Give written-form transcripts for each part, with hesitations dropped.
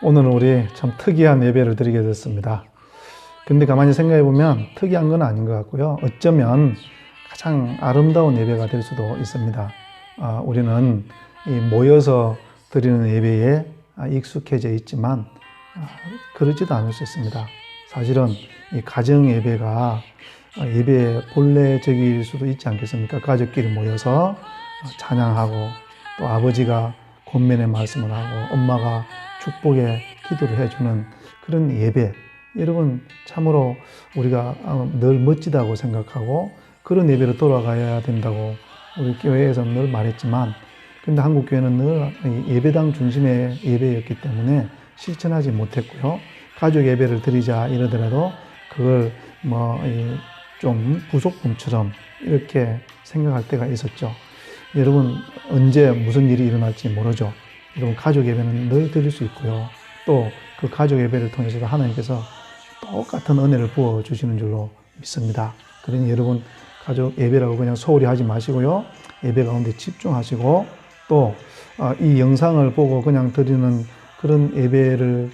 오늘은 우리 참 특이한 예배를 드리게 됐습니다. 근데 가만히 생각해 보면 특이한 건 아닌 것 같고요. 어쩌면 가장 아름다운 예배가 될 수도 있습니다. 우리는 모여서 드리는 예배에 익숙해져 있지만 그러지도 않을 수 있습니다. 사실은 이 가정 예배가 예배의 본래적일 수도 있지 않겠습니까? 가족끼리 모여서 찬양하고 또 아버지가 권면의 말씀을 하고 엄마가 축복의 기도를 해주는 그런 예배, 여러분 참으로 우리가 늘 멋지다고 생각하고 그런 예배로 돌아가야 된다고 우리 교회에서 늘 말했지만, 근데 한국 교회는 늘 예배당 중심의 예배였기 때문에 실천하지 못했고요. 가족 예배를 드리자 이러더라도 그걸 좀 부속품처럼 이렇게 생각할 때가 있었죠. 여러분 언제 무슨 일이 일어날지 모르죠. 여러분 가족 예배는 늘 드릴 수 있고요. 또 그 가족 예배를 통해서도 하나님께서 똑같은 은혜를 부어주시는 줄로 믿습니다. 그러니 여러분 가족 예배라고 그냥 소홀히 하지 마시고요. 예배 가운데 집중하시고 또 이 영상을 보고 그냥 드리는 그런 예배를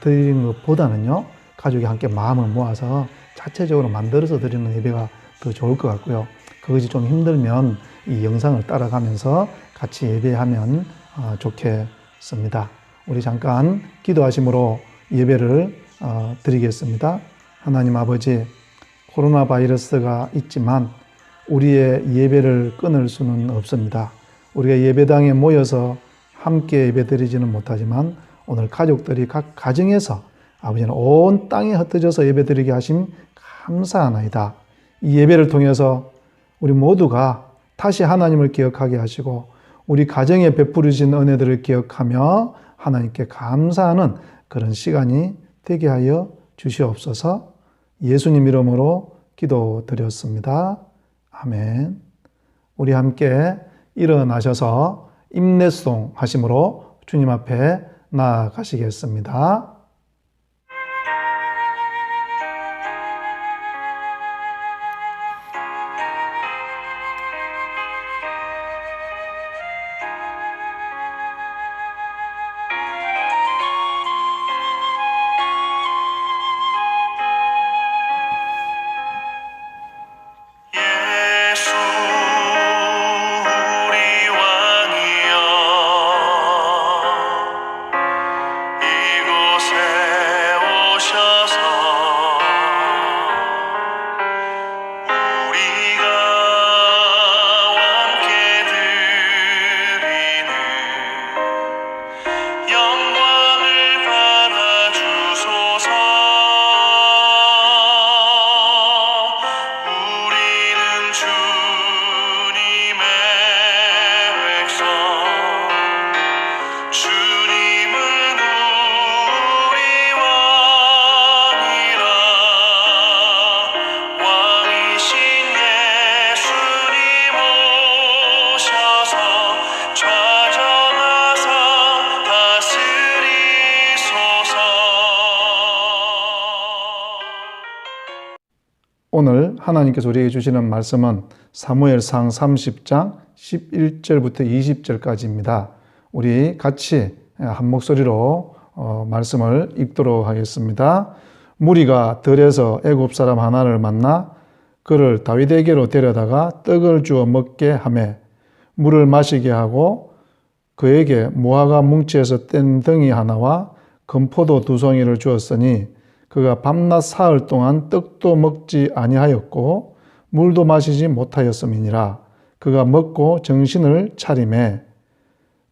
드리는 것보다는요. 가족이 함께 마음을 모아서 자체적으로 만들어서 드리는 예배가 더 좋을 것 같고요. 그것이 좀 힘들면 이 영상을 따라가면서 같이 예배하면 좋겠습니다. 우리 잠깐 기도하심으로 예배를 드리겠습니다. 하나님 아버지, 코로나 바이러스가 있지만 우리의 예배를 끊을 수는 없습니다. 우리가 예배당에 모여서 함께 예배 드리지는 못하지만 오늘 가족들이 각 가정에서 아버지는 온 땅에 흩어져서 예배 드리게 하심 감사하나이다. 이 예배를 통해서 우리 모두가 다시 하나님을 기억하게 하시고 우리 가정에 베풀으신 은혜들을 기억하며 하나님께 감사하는 그런 시간이 되게 하여 주시옵소서. 예수님 이름으로 기도드렸습니다. 아멘. 우리 함께 일어나셔서 임내송 하심으로 주님 앞에 나아가시겠습니다. 오늘 하나님께서 우리에게 주시는 말씀은 사무엘상 30장 11절부터 20절까지입니다. 우리 같이 한 목소리로 말씀을 읽도록 하겠습니다. 무리가 들에서 애굽 사람 하나를 만나 그를 다윗에게로 데려다가 떡을 주어 먹게 하며 물을 마시게 하고 그에게 무화과 뭉치에서 뗀 덩이 하나와 건포도 2송이를 주었으니 그가 밤낮 사흘 동안 떡도 먹지 아니하였고 물도 마시지 못하였음이니라. 그가 먹고 정신을 차리매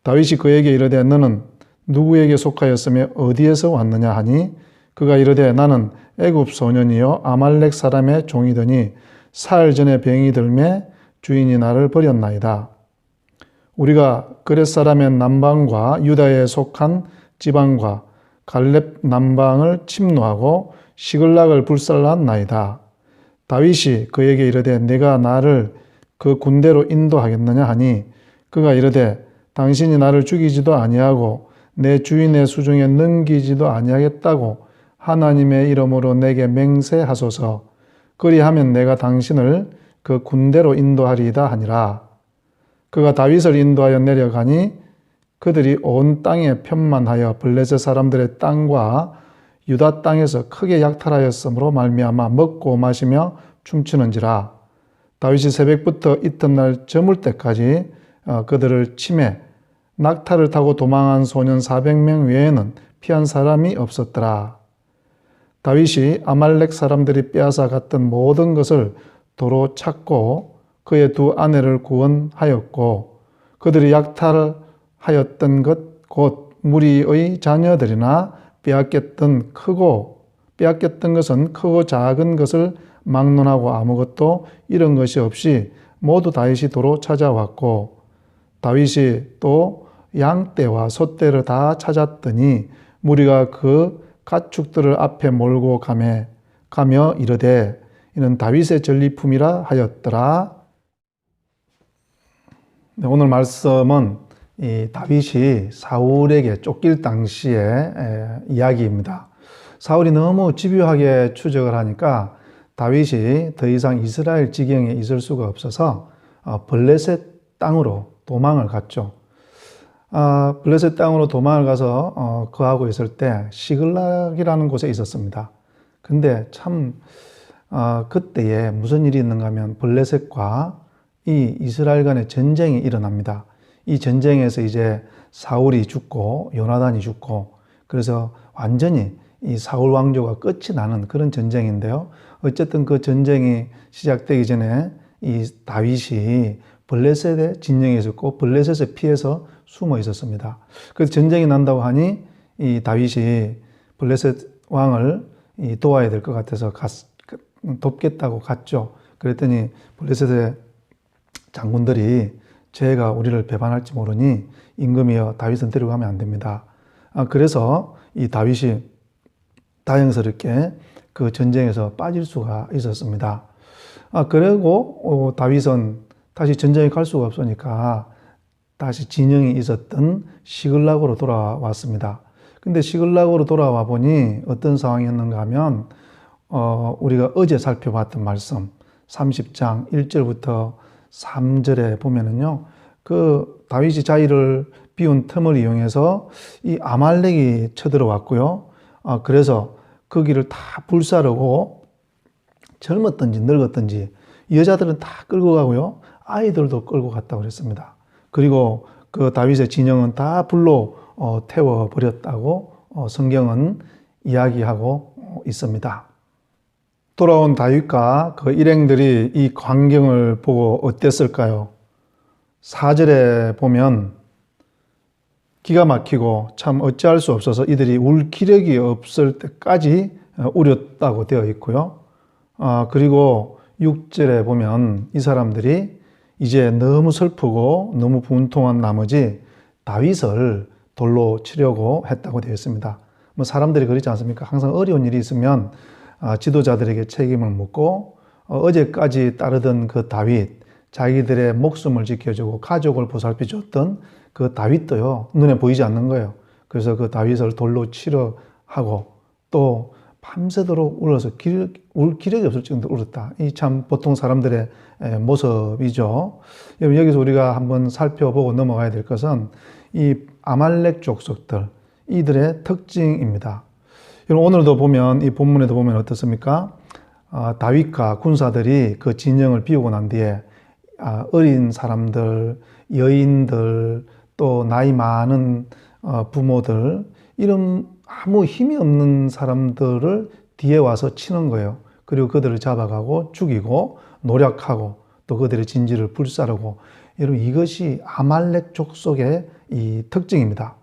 다윗이 그에게 이르되 너는 누구에게 속하였으며 어디에서 왔느냐 하니 그가 이르되 나는 애굽 소년이요 아말렉 사람의 종이더니 사흘 전에 병이 들매 주인이 나를 버렸나이다. 우리가 그렛 사람의 남방과 유다에 속한 지방과 갈렙 남방을 침노하고 시글락을 불살랐나이다. 다윗이 그에게 이르되 내가 나를 그 군대로 인도하겠느냐 하니 그가 이르되 당신이 나를 죽이지도 아니하고 내 주인의 수중에 넘기지도 아니하겠다고 하나님의 이름으로 내게 맹세하소서. 그리하면 내가 당신을 그 군대로 인도하리이다 하니라. 그가 다윗을 인도하여 내려가니 그들이 온 땅에 편만하여 블레셋 사람들의 땅과 유다 땅에서 크게 약탈하였으므로 말미암아 먹고 마시며 춤추는지라. 다윗이 새벽부터 이튿날 저물 때까지 그들을 치매 낙타를 타고 도망한 소년 400명 외에는 피한 사람이 없었더라. 다윗이 아말렉 사람들이 빼앗아 갔던 모든 것을 도로 찾고 그의 두 아내를 구원하였고 그들이 약탈하였던 것 곧 무리의 자녀들이나 빼앗겼던 것은 크고 작은 것을 막론하고 아무것도 잃은 것이 없이 모두 다윗이 도로 찾아왔고 다윗이 또 양떼와 소떼를 다 찾았더니 무리가 그 가축들을 앞에 몰고 가며 이르되 이는 다윗의 전리품이라 하였더라. 네, 오늘 말씀은 이 다윗이 사울에게 쫓길 당시의 이야기입니다. 사울이 너무 집요하게 추적을 하니까 다윗이 더 이상 이스라엘 지경에 있을 수가 없어서 블레셋 땅으로 도망을 갔죠. 블레셋 땅으로 도망을 가서 거하고 있을 때 시글락이라는 곳에 있었습니다. 근데 참 그때에 무슨 일이 있는가 하면 블레셋과 이 이스라엘 간의 전쟁이 일어납니다. 이 전쟁에서 이제 사울이 죽고 요나단이 죽고 그래서 완전히 이 사울 왕조가 끝이 나는 그런 전쟁인데요. 어쨌든 그 전쟁이 시작되기 전에 이 다윗이 블레셋의 진영에 있었고 블레셋에 피해서 숨어 있었습니다. 그래서 전쟁이 난다고 하니 이 다윗이 블레셋 왕을 도와야 될 것 같아서 돕겠다고 갔죠. 그랬더니 블레셋의 장군들이 쟤가 우리를 배반할지 모르니 임금이여 다윗은 데려가면 안 됩니다. 그래서 이 다윗이 다행스럽게 그 전쟁에서 빠질 수가 있었습니다. 그리고 다윗은 다시 전쟁에 갈 수가 없으니까 다시 진영이 있었던 시글락으로 돌아왔습니다. 근데 시글락으로 돌아와 보니 어떤 상황이었는가 하면 우리가 어제 살펴봤던 말씀 30장 1절부터 3절에 보면은요, 그 다윗이 자기를 비운 틈을 이용해서 이 아말렉이 쳐들어왔고요. 그래서 거기를 다 불사르고 젊었든지 늙었든지 여자들은 다 끌고 가고요. 아이들도 끌고 갔다고 그랬습니다. 그리고 그 다윗의 진영은 다 불로 태워버렸다고 성경은 이야기하고 있습니다. 돌아온 다윗과 그 일행들이 이 광경을 보고 어땠을까요? 4절에 보면 기가 막히고 참 어찌할 수 없어서 이들이 울 기력이 없을 때까지 울었다고 되어 있고요. 그리고 6절에 보면 이 사람들이 이제 너무 슬프고 너무 분통한 나머지 다윗을 돌로 치려고 했다고 되어 있습니다. 뭐 사람들이 그러지 않습니까? 항상 어려운 일이 있으면 지도자들에게 책임을 묻고 어제까지 따르던 그 다윗, 자기들의 목숨을 지켜주고 가족을 보살펴줬던 그 다윗도요 눈에 보이지 않는 거예요. 그래서 그 다윗을 돌로 치려 하고 또 밤새도록 울어서 울 기력이 없을 정도로 울었다. 이 참 보통 사람들의 모습이죠. 여기서 우리가 한번 살펴보고 넘어가야 될 것은 이 아말렉 족속들, 이들의 특징입니다. 오늘도 보면 이 본문에도 보면 어떻습니까? 다윗과 군사들이 그 진영을 비우고 난 뒤에 어린 사람들, 여인들, 또 나이 많은 부모들, 이런 아무 힘이 없는 사람들을 뒤에 와서 치는 거예요. 그리고 그들을 잡아가고 죽이고 노력하고 또 그들의 진지를 불사르고, 여러분 이것이 아말렉 족속의 이 특징입니다.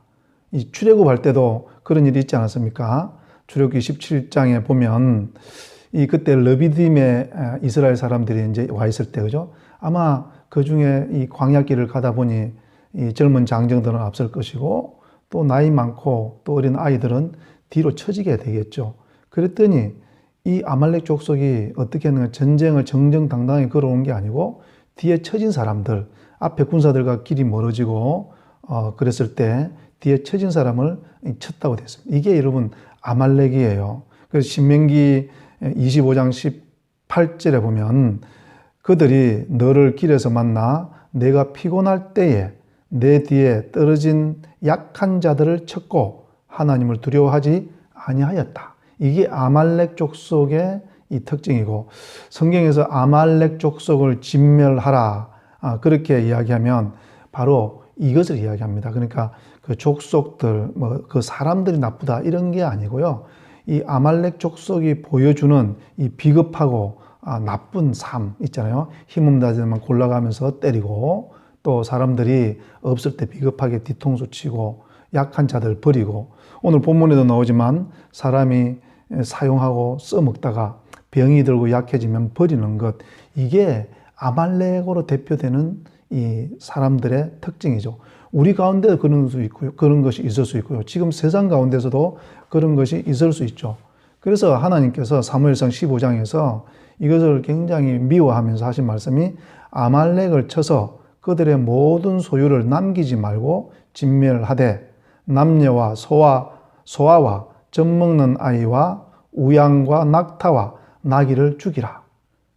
이 출애굽할 때도 그런 일이 있지 않았습니까? 출애굽기 17장에 보면 이 그때 르비딤에 이스라엘 사람들이 이제 와 있을 때, 그죠? 아마 그 중에 이 광야길을 가다 보니 이 젊은 장정들은 앞설 것이고 또 나이 많고 또 어린 아이들은 뒤로 처지게 되겠죠. 그랬더니 이 아말렉 족속이 어떻게 했는가, 전쟁을 정정당당히 걸어온 게 아니고 뒤에 처진 사람들, 앞에 군사들과 길이 멀어지고 그랬을 때 뒤에 처진 사람을 쳤다고 됐습니다. 이게 여러분 아말렉이에요. 그래서 신명기 25장 18절에 보면 그들이 너를 길에서 만나 내가 피곤할 때에 내 뒤에 떨어진 약한 자들을 쳤고 하나님을 두려워하지 아니하였다. 이게 아말렉 족속의 이 특징이고, 성경에서 아말렉 족속을 진멸하라 그렇게 이야기하면 바로 이것을 이야기합니다. 그러니까 그 족속들, 그 사람들이 나쁘다 이런 게 아니고요. 이 아말렉 족속이 보여주는 이 비겁하고 나쁜 삶 있잖아요. 힘없는 자들만 골라가면서 때리고, 또 사람들이 없을 때 비겁하게 뒤통수 치고 약한 자들 버리고, 오늘 본문에도 나오지만 사람이 사용하고 써먹다가 병이 들고 약해지면 버리는 것, 이게 아말렉으로 대표되는 이 사람들의 특징이죠. 우리 가운데 그런 수 있고요. 그런 것이 있을 수 있고요. 지금 세상 가운데서도 그런 것이 있을 수 있죠. 그래서 하나님께서 사무엘상 15장에서 이것을 굉장히 미워하면서 하신 말씀이 아말렉을 쳐서 그들의 모든 소유를 남기지 말고 진멸하되 남녀와 소아와 젖먹는 아이와 우양과 낙타와 나귀를 죽이라.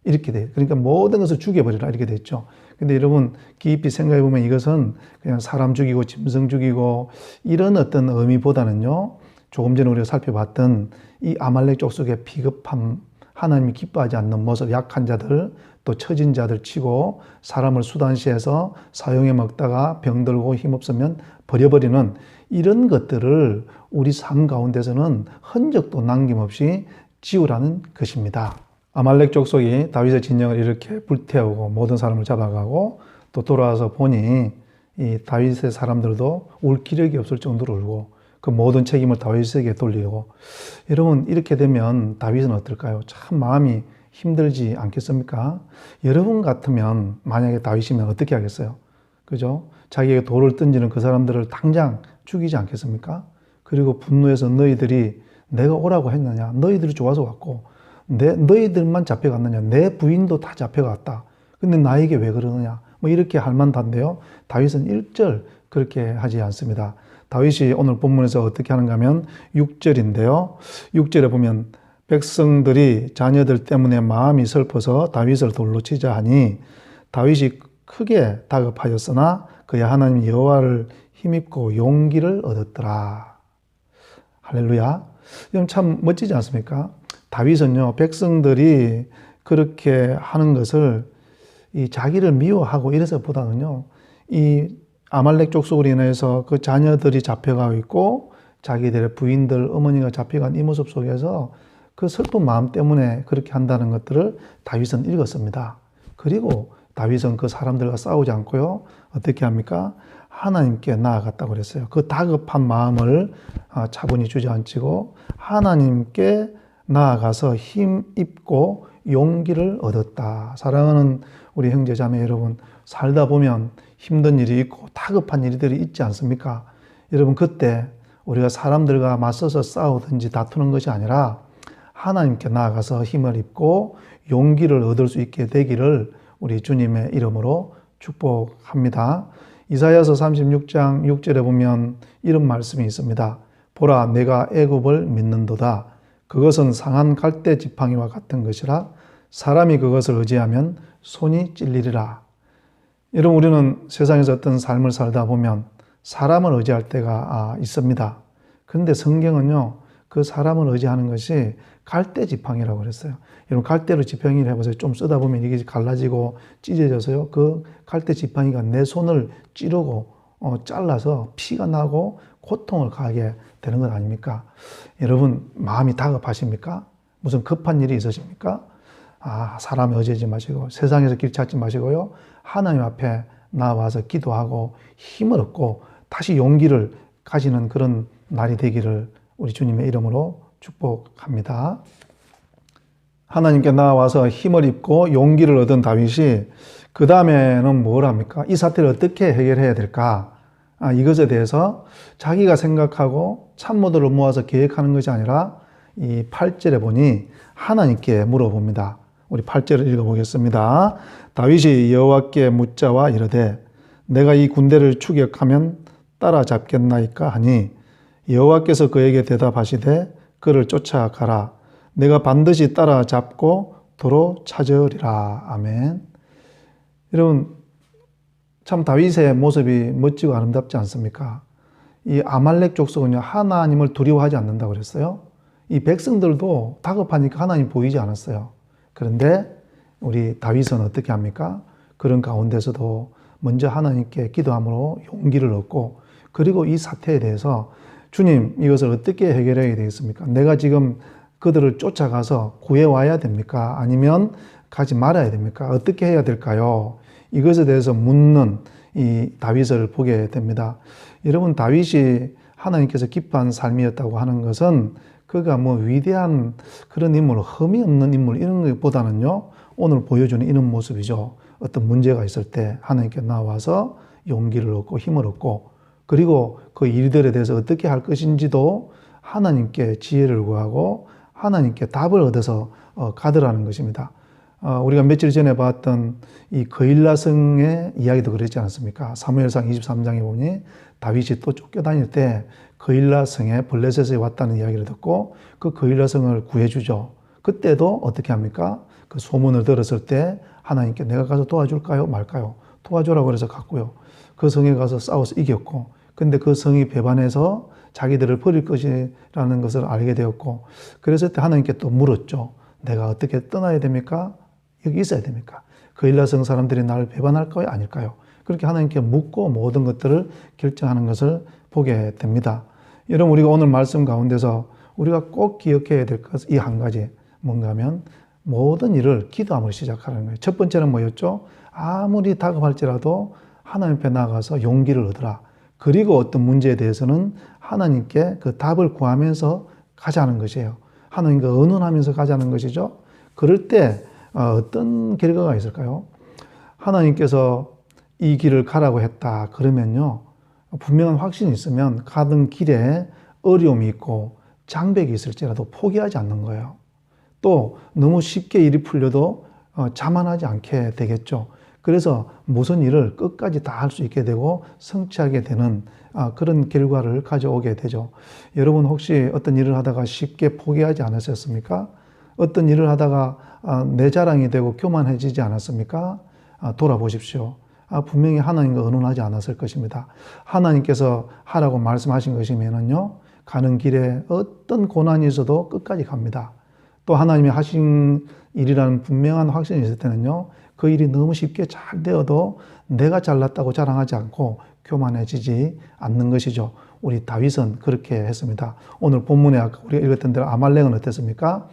이렇게 돼요. 그러니까 모든 것을 죽여버리라 이렇게 됐죠. 근데 여러분 깊이 생각해 보면 이것은 그냥 사람 죽이고 짐승 죽이고 이런 어떤 의미보다는요, 조금 전에 우리가 살펴봤던 이 아말렉 족속의 비겁함, 하나님이 기뻐하지 않는 모습, 약한 자들, 또 처진 자들 치고 사람을 수단시해서 사용해 먹다가 병들고 힘없으면 버려버리는 이런 것들을 우리 삶 가운데서는 흔적도 남김없이 지우라는 것입니다. 아말렉 족속이 다윗의 진영을 이렇게 불태우고 모든 사람을 잡아가고 또 돌아와서 보니 이 다윗의 사람들도 울 기력이 없을 정도로 울고 그 모든 책임을 다윗에게 돌리고, 여러분 이렇게 되면 다윗은 어떨까요? 참 마음이 힘들지 않겠습니까? 여러분 같으면 만약에 다윗이면 어떻게 하겠어요? 그죠? 자기에게 돌을 던지는 그 사람들을 당장 죽이지 않겠습니까? 그리고 분노해서 너희들이 내가 오라고 했느냐? 너희들이 좋아서 왔고 너희들만 잡혀갔느냐? 내 부인도 다 잡혀갔다. 근데 나에게 왜 그러느냐? 뭐 이렇게 할 만한데요. 다윗은 1절 그렇게 하지 않습니다. 다윗이 오늘 본문에서 어떻게 하는가 하면 6절인데요. 6절에 보면 백성들이 자녀들 때문에 마음이 슬퍼서 다윗을 돌로 치자 하니 다윗이 크게 다급하였으나 그의 하나님 여호와를 힘입고 용기를 얻었더라. 할렐루야. 이건 참 멋지지 않습니까? 다윗은요, 백성들이 그렇게 하는 것을 이 자기를 미워하고 이래서보다는요, 이 아말렉 족속으로 인해서 그 자녀들이 잡혀가고 있고 자기들의 부인들, 어머니가 잡혀간 이 모습 속에서 그 슬픈 마음 때문에 그렇게 한다는 것들을 다윗은 읽었습니다. 그리고 다윗은 그 사람들과 싸우지 않고요, 어떻게 합니까? 하나님께 나아갔다고 그랬어요. 그 다급한 마음을 차분히 주저앉히고 하나님께 나아가서 힘입고 용기를 얻었다. 사랑하는 우리 형제 자매 여러분, 살다 보면 힘든 일이 있고 다급한 일들이 있지 않습니까? 여러분 그때 우리가 사람들과 맞서서 싸우든지 다투는 것이 아니라 하나님께 나아가서 힘을 입고 용기를 얻을 수 있게 되기를 우리 주님의 이름으로 축복합니다. 이사야서 36장 6절에 보면 이런 말씀이 있습니다. 보라, 내가 애굽을 믿는도다. 그것은 상한 갈대 지팡이와 같은 것이라. 사람이 그것을 의지하면 손이 찔리리라. 여러분 우리는 세상에서 어떤 삶을 살다 보면 사람을 의지할 때가 있습니다. 그런데 성경은요, 그 사람을 의지하는 것이 갈대 지팡이라고 그랬어요. 여러분 갈대로 지팡이를 해보세요. 좀 쓰다 보면 이게 갈라지고 찢어져서요, 그 갈대 지팡이가 내 손을 찌르고 잘라서 피가 나고 고통을 가하게 되는 것 아닙니까? 여러분 마음이 다급하십니까? 무슨 급한 일이 있으십니까? 사람에 의지하지 마시고 세상에서 길 찾지 마시고요, 하나님 앞에 나와서 기도하고 힘을 얻고 다시 용기를 가지는 그런 날이 되기를 우리 주님의 이름으로 축복합니다. 하나님께 나와서 힘을 입고 용기를 얻은 다윗이 그 다음에는 뭘 합니까? 이 사태를 어떻게 해결해야 될까? 이것에 대해서 자기가 생각하고 참모들을 모아서 계획하는 것이 아니라 이 8절에 보니 하나님께 물어봅니다. 우리 8절을 읽어보겠습니다. 다윗이 여호와께 묻자와 이르되 내가 이 군대를 추격하면 따라잡겠나이까 하니 여호와께서 그에게 대답하시되 그를 쫓아가라. 내가 반드시 따라잡고 도로 찾으리라. 아멘. 여러분 참 다윗의 모습이 멋지고 아름답지 않습니까? 이 아말렉 족속은요, 하나님을 두려워하지 않는다고 그랬어요. 이 백성들도 다급하니까 하나님 보이지 않았어요. 그런데 우리 다윗은 어떻게 합니까? 그런 가운데서도 먼저 하나님께 기도함으로 용기를 얻고, 그리고 이 사태에 대해서 주님, 이것을 어떻게 해결해야 되겠습니까? 내가 지금 그들을 쫓아가서 구해와야 됩니까? 아니면 가지 말아야 됩니까? 어떻게 해야 될까요? 이것에 대해서 묻는 이 다윗을 보게 됩니다. 여러분, 다윗이 하나님께서 기뻐한 삶이었다고 하는 것은 그가 뭐 위대한 그런 인물, 흠이 없는 인물 이런 것보다는요, 오늘 보여주는 이런 모습이죠. 어떤 문제가 있을 때 하나님께 나와서 용기를 얻고 힘을 얻고, 그리고 그 일들에 대해서 어떻게 할 것인지도 하나님께 지혜를 구하고 하나님께 답을 얻어서 가더라는 것입니다. 우리가 며칠 전에 봤던 이 거일라성의 이야기도 그랬지 않습니까? 사무엘상 23장에 보니 다윗이 또 쫓겨다닐 때 거일라성에 블레셋에 왔다는 이야기를 듣고 그 거일라성을 구해주죠. 그때도 어떻게 합니까? 그 소문을 들었을 때 하나님께 내가 가서 도와줄까요? 말까요? 도와주라고 해서 갔고요. 그 성에 가서 싸워서 이겼고, 근데 그 성이 배반해서 자기들을 버릴 것이라는 것을 알게 되었고, 그래서 그때 하나님께 또 물었죠. 내가 어떻게 떠나야 됩니까? 여기 있어야 됩니까? 거일라성 사람들이 나를 배반할까요? 아닐까요? 그렇게 하나님께 묻고 모든 것들을 결정하는 것을 보게 됩니다. 여러분, 우리가 오늘 말씀 가운데서 우리가 꼭 기억해야 될 것은 이 한 가지, 뭔가 하면 모든 일을 기도함으로 시작하는 거예요. 첫 번째는 뭐였죠? 아무리 다급할지라도 하나님 앞에 나가서 용기를 얻으라. 그리고 어떤 문제에 대해서는 하나님께 그 답을 구하면서 가자는 것이에요. 하나님과 의논하면서 가자는 것이죠. 그럴 때 어떤 결과가 있을까요? 하나님께서 이 길을 가라고 했다 그러면요, 분명한 확신이 있으면 가던 길에 어려움이 있고 장벽이 있을지라도 포기하지 않는 거예요. 또 너무 쉽게 일이 풀려도 자만하지 않게 되겠죠. 그래서 무슨 일을 끝까지 다 할 수 있게 되고 성취하게 되는 그런 결과를 가져오게 되죠. 여러분, 혹시 어떤 일을 하다가 쉽게 포기하지 않으셨습니까? 어떤 일을 하다가 내 자랑이 되고 교만해지지 않았습니까? 돌아보십시오. 분명히 하나님과 의논하지 않았을 것입니다. 하나님께서 하라고 말씀하신 것이면은요, 가는 길에 어떤 고난이 있어도 끝까지 갑니다. 또 하나님이 하신 일이라는 분명한 확신이 있을 때는요, 그 일이 너무 쉽게 잘 되어도 내가 잘났다고 자랑하지 않고 교만해지지 않는 것이죠. 우리 다윗은 그렇게 했습니다. 오늘 본문에 아까 우리가 읽었던 대로 아말렉은 어땠습니까?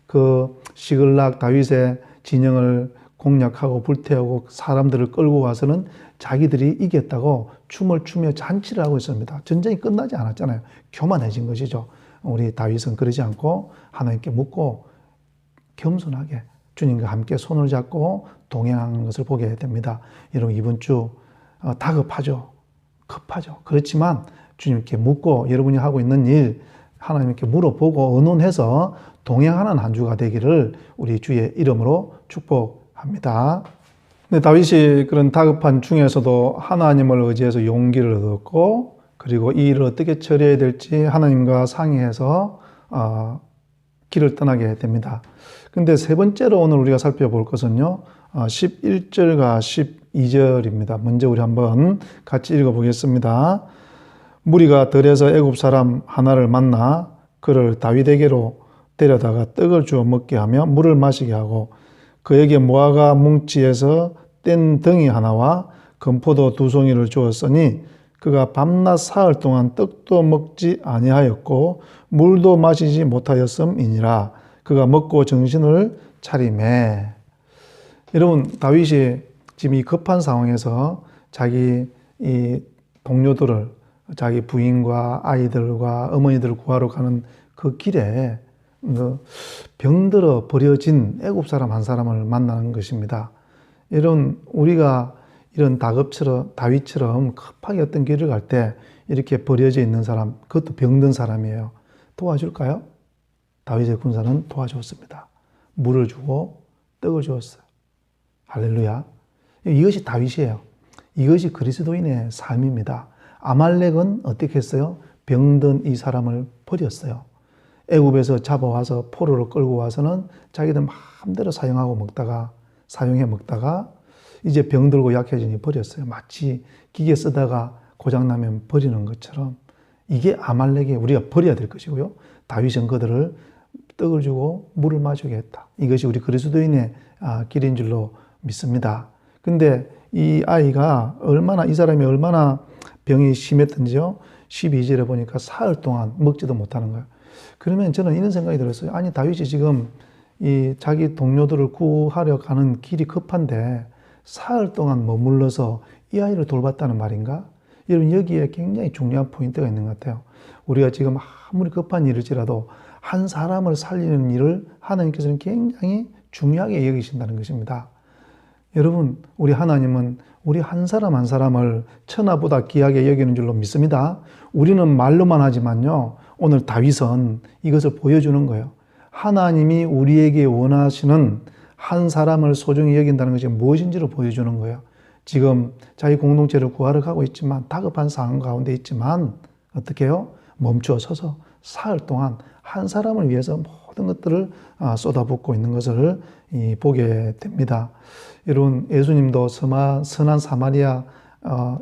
그 시글락 다윗의 진영을 공략하고 불태우고 사람들을 끌고 와서는 자기들이 이겼다고 춤을 추며 잔치를 하고 있습니다. 전쟁이 끝나지 않았잖아요. 교만해진 것이죠. 우리 다윗은 그러지 않고 하나님께 묻고 겸손하게 주님과 함께 손을 잡고 동행하는 것을 보게 됩니다. 여러분, 이번 주 다급하죠. 급하죠. 그렇지만 주님께 묻고 여러분이 하고 있는 일 하나님께 물어보고 의논해서 동행하는 한 주가 되기를 우리 주의 이름으로 축복합니다. 근데 다윗이 그런 다급한 중에서도 하나님을 의지해서 용기를 얻었고, 그리고 이 일을 어떻게 처리해야 될지 하나님과 상의해서 길을 떠나게 됩니다. 근데 세 번째로 오늘 우리가 살펴볼 것은요, 11절과 12절입니다. 먼저 우리 한번 같이 읽어보겠습니다. 무리가 들에서 애굽 사람 하나를 만나 그를 다윗에게로 데려다가 떡을 주어 먹게 하며 물을 마시게 하고, 그에게 무화과 뭉치에서 뗀 덩이 하나와 건포도 2송이를 주었으니 그가 밤낮 사흘 동안 떡도 먹지 아니하였고 물도 마시지 못하였음이니라. 그가 먹고 정신을 차리매. 여러분, 다윗이 지금 이 급한 상황에서 자기 이 동료들을, 자기 부인과 아이들과 어머니들을 구하러 가는 그 길에 병들어 버려진 애굽 사람 한 사람을 만나는 것입니다. 이런 우리가 이런 다윗처럼 급하게 어떤 길을 갈 때 이렇게 버려져 있는 사람, 그것도 병든 사람이에요. 도와줄까요? 다윗의 군사는 도와줬습니다. 물을 주고 떡을 주었어요. 할렐루야. 이것이 다윗이에요. 이것이 그리스도인의 삶입니다. 아말렉은 어떻게 했어요? 병든 이 사람을 버렸어요. 애굽에서 잡아와서 포로로 끌고 와서는 자기들 마음대로 사용해 먹다가 이제 병들고 약해지니 버렸어요. 마치 기계 쓰다가 고장나면 버리는 것처럼 이게 아말렉에 우리가 버려야 될 것이고요. 다윗은 그들을 떡을 주고 물을 마시게 했다. 이것이 우리 그리스도인의 길인 줄로 믿습니다. 근데 이 아이가 이 사람이 얼마나 병이 심했던지요. 12절에 보니까 사흘 동안 먹지도 못하는 거예요. 그러면 저는 이런 생각이 들었어요. 아니, 다윗이 지금 이 자기 동료들을 구하려 가는 길이 급한데 사흘 동안 머물러서 이 아이를 돌봤다는 말인가? 여러분, 여기에 굉장히 중요한 포인트가 있는 것 같아요. 우리가 지금 아무리 급한 일일지라도 한 사람을 살리는 일을 하나님께서는 굉장히 중요하게 여기신다는 것입니다. 여러분, 우리 하나님은 우리 한 사람 한 사람을 천하보다 귀하게 여기는 줄로 믿습니다. 우리는 말로만 하지만요, 오늘 다윗은 이것을 보여주는 거예요. 하나님이 우리에게 원하시는 한 사람을 소중히 여긴다는 것이 무엇인지를 보여주는 거예요. 지금 자기 공동체를 구하러 가고 있지만, 다급한 상황 가운데 있지만 어떻게 해요? 멈추어 서서 사흘 동안 한 사람을 위해서 모든 것들을 쏟아붓고 있는 것을 보게 됩니다. 여러분, 예수님도 선한 사마리아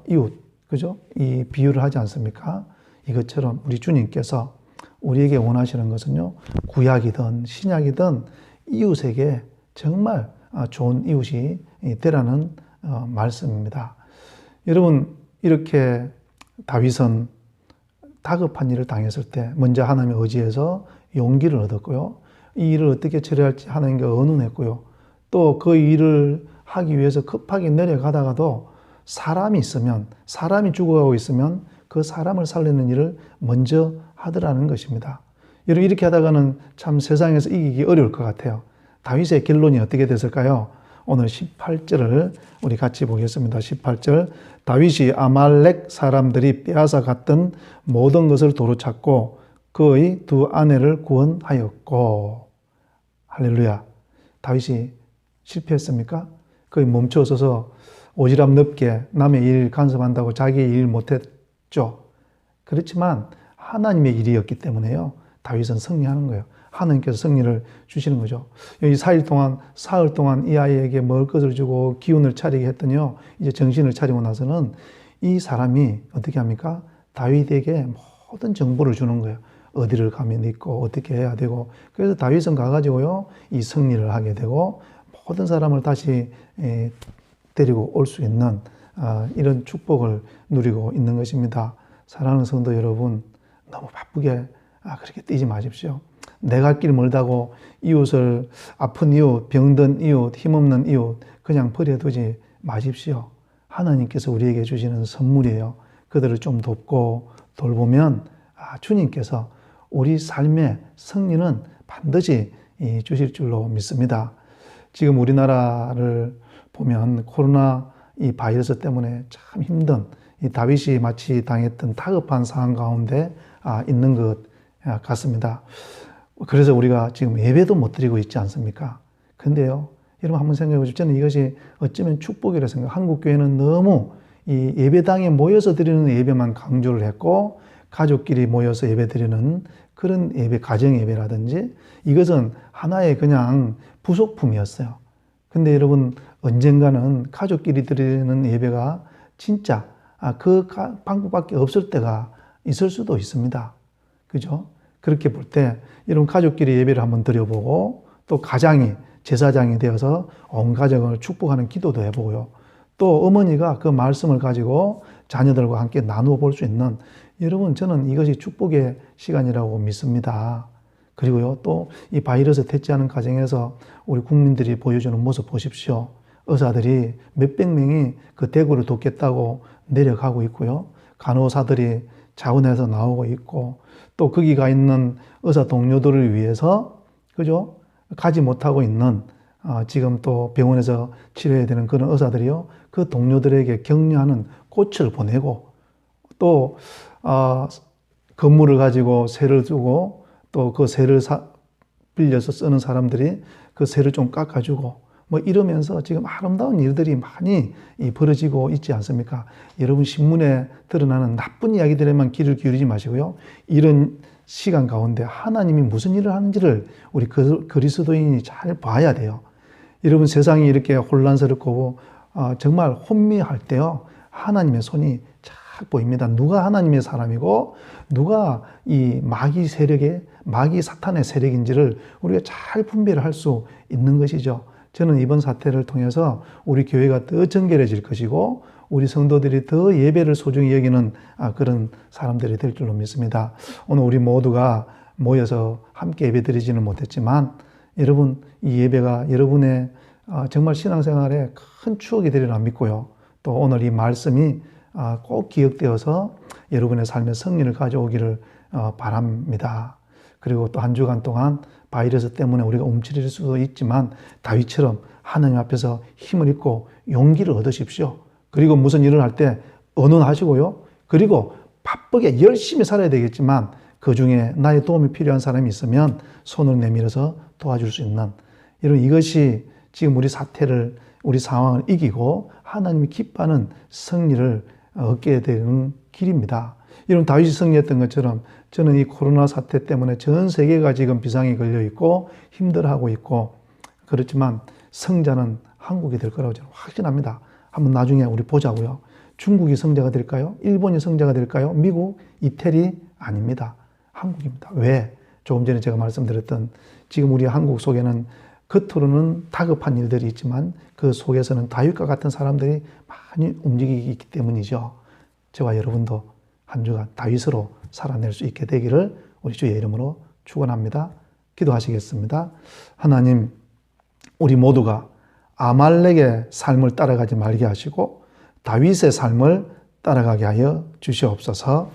이웃, 그죠? 이 비유를 하지 않습니까? 이것처럼 우리 주님께서 우리에게 원하시는 것은요, 구약이든 신약이든 이웃에게 정말 좋은 이웃이 되라는 말씀입니다. 여러분, 이렇게 다윗은 다급한 일을 당했을 때 먼저 하나님의 의지에서 용기를 얻었고요. 이 일을 어떻게 처리할지 하나님과 의논했고요. 또 그 일을 하기 위해서 급하게 내려가다가도 사람이 죽어가고 있으면 그 사람을 살리는 일을 먼저 하더라는 것입니다. 여러분, 이렇게 하다가는 참 세상에서 이기기 어려울 것 같아요. 다윗의 결론이 어떻게 됐을까요? 오늘 18절을 우리 같이 보겠습니다. 18절, 다윗이 아말렉 사람들이 빼앗아 갔던 모든 것을 도로 찾고 그의 두 아내를 구원하였고. 할렐루야. 다윗이 실패했습니까? 거의 멈춰서서 오지랖 넓게 남의 일 간섭한다고 자기의 일 못했죠. 그렇지만 하나님의 일이었기 때문에요, 다윗은 승리하는 거예요. 하나님께서 승리를 주시는 거죠. 여기 사흘 동안 이 아이에게 먹을 것을 주고 기운을 차리게 했더니요, 이제 정신을 차리고 나서는 이 사람이 어떻게 합니까? 다윗에게 모든 정보를 주는 거예요. 어디를 가면 있고 어떻게 해야 되고. 그래서 다윗은 가가지고요, 이 승리를 하게 되고 모든 사람을 다시 데리고 올 수 있는 이런 축복을 누리고 있는 것입니다. 사랑하는 성도 여러분, 너무 바쁘게 그렇게 뛰지 마십시오. 내 갈 길 멀다고 이웃을, 아픈 이웃, 병든 이웃, 힘없는 이웃 그냥 버려두지 마십시오. 하나님께서 우리에게 주시는 선물이에요. 그들을 좀 돕고 돌보면 주님께서 우리 삶의 승리는 반드시 주실 줄로 믿습니다. 지금 우리나라를 보면 코로나 이 바이러스 때문에 참 힘든, 이 다윗이 마치 당했던 다급한 상황 가운데 있는 것 같습니다. 그래서 우리가 지금 예배도 못 드리고 있지 않습니까? 근데요, 여러분 한번 생각해 보십시오. 저는 이것이 어쩌면 축복이라고 생각해요. 한국 교회는 너무 이 예배당에 모여서 드리는 예배만 강조를 했고, 가족끼리 모여서 예배 드리는 그런 예배, 가정 예배라든지 이것은 하나의 그냥 부속품이었어요. 근데 여러분, 언젠가는 가족끼리 드리는 예배가 진짜 그 방법밖에 없을 때가 있을 수도 있습니다. 그죠? 그렇게 볼 때 여러분, 가족끼리 예배를 한번 드려보고, 또 가장이 제사장이 되어서 온 가정을 축복하는 기도도 해보고요. 또 어머니가 그 말씀을 가지고 자녀들과 함께 나누어 볼 수 있는, 여러분, 저는 이것이 축복의 시간이라고 믿습니다. 그리고요, 또 이 바이러스 퇴치하는 과정에서 우리 국민들이 보여주는 모습 보십시오. 의사들이 몇백 명이 그 대구를 돕겠다고 내려가고 있고요. 간호사들이 자원해서 나오고 있고, 또 거기 가 있는 의사 동료들을 위해서, 그죠? 가지 못하고 있는, 지금 또 병원에서 치료해야 되는 그런 의사들이요, 그 동료들에게 격려하는 꽃을 보내고, 또, 건물을 가지고 세를 주고, 또 그 세를 빌려서 쓰는 사람들이 그 세를 좀 깎아주고, 뭐 이러면서 지금 아름다운 일들이 많이 벌어지고 있지 않습니까? 여러분, 신문에 드러나는 나쁜 이야기들에만 귀를 기울이지 마시고요. 이런 시간 가운데 하나님이 무슨 일을 하는지를 우리 그리스도인이 잘 봐야 돼요. 여러분, 세상이 이렇게 혼란스럽고 정말 혼미할 때요, 하나님의 손이 쫙 보입니다. 누가 하나님의 사람이고 누가 이 마귀 사탄의 세력인지를 우리가 잘 분별을 할 수 있는 것이죠. 저는 이번 사태를 통해서 우리 교회가 더 정결해질 것이고 우리 성도들이 더 예배를 소중히 여기는 그런 사람들이 될 줄로 믿습니다. 오늘 우리 모두가 모여서 함께 예배 드리지는 못했지만 여러분, 이 예배가 여러분의 정말 신앙생활에 큰 추억이 되리라 믿고요. 또 오늘 이 말씀이 꼭 기억되어서 여러분의 삶에 승리를 가져오기를 바랍니다. 그리고 또 한 주간 동안 바이러스 때문에 우리가 움츠릴 수도 있지만 다윗처럼 하나님 앞에서 힘을 입고 용기를 얻으십시오. 그리고 무슨 일을 할 때 언언하시고요. 그리고 바쁘게 열심히 살아야 되겠지만 그 중에 나의 도움이 필요한 사람이 있으면 손을 내밀어서 도와줄 수 있는 이것이 지금 우리 사태를, 우리 상황을 이기고 하나님이 기뻐하는 승리를 얻게 되는 길입니다. 이런 다윗이 승리했던 것처럼 저는 이 코로나 사태 때문에 전 세계가 지금 비상이 걸려 있고 힘들어하고 있고 그렇지만 성자는 한국이 될 거라고 저는 확신합니다. 한번 나중에 우리 보자고요. 중국이 성자가 될까요? 일본이 성자가 될까요? 미국, 이태리? 아닙니다. 한국입니다. 왜? 조금 전에 제가 말씀드렸던 지금 우리 한국 속에는 겉으로는 다급한 일들이 있지만 그 속에서는 다윗과 같은 사람들이 많이 움직이기 있기 때문이죠. 저와 여러분도 한 주간 다윗으로 살아낼 수 있게 되기를 우리 주의 이름으로 축원합니다. 기도하시겠습니다. 하나님, 우리 모두가 아말렉의 삶을 따라가지 말게 하시고 다윗의 삶을 따라가게 하여 주시옵소서.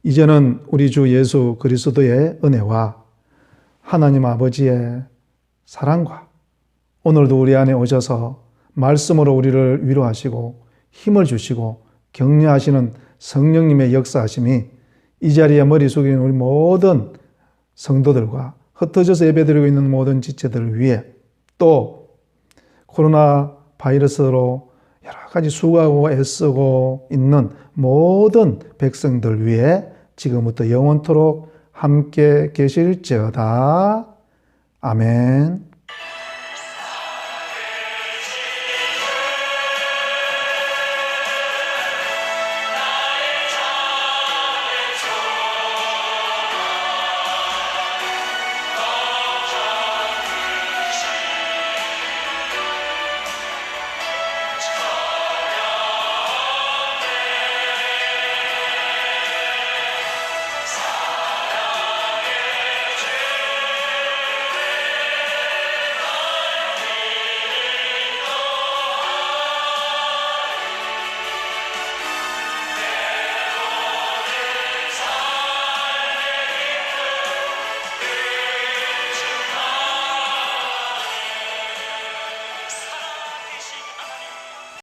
이제는 우리 주 예수 그리스도의 은혜와 하나님 아버지의 사랑과 오늘도 우리 안에 오셔서 말씀으로 우리를 위로하시고 힘을 주시고 격려하시는 성령님의 역사하심이 이 자리에 머리 숙인 우리 모든 성도들과 흩어져서 예배드리고 있는 모든 지체들을 위해 또 코로나 바이러스로 여러 가지 수고하고 애쓰고 있는 모든 백성들 위해 지금부터 영원토록 함께 계실지어다. 아멘.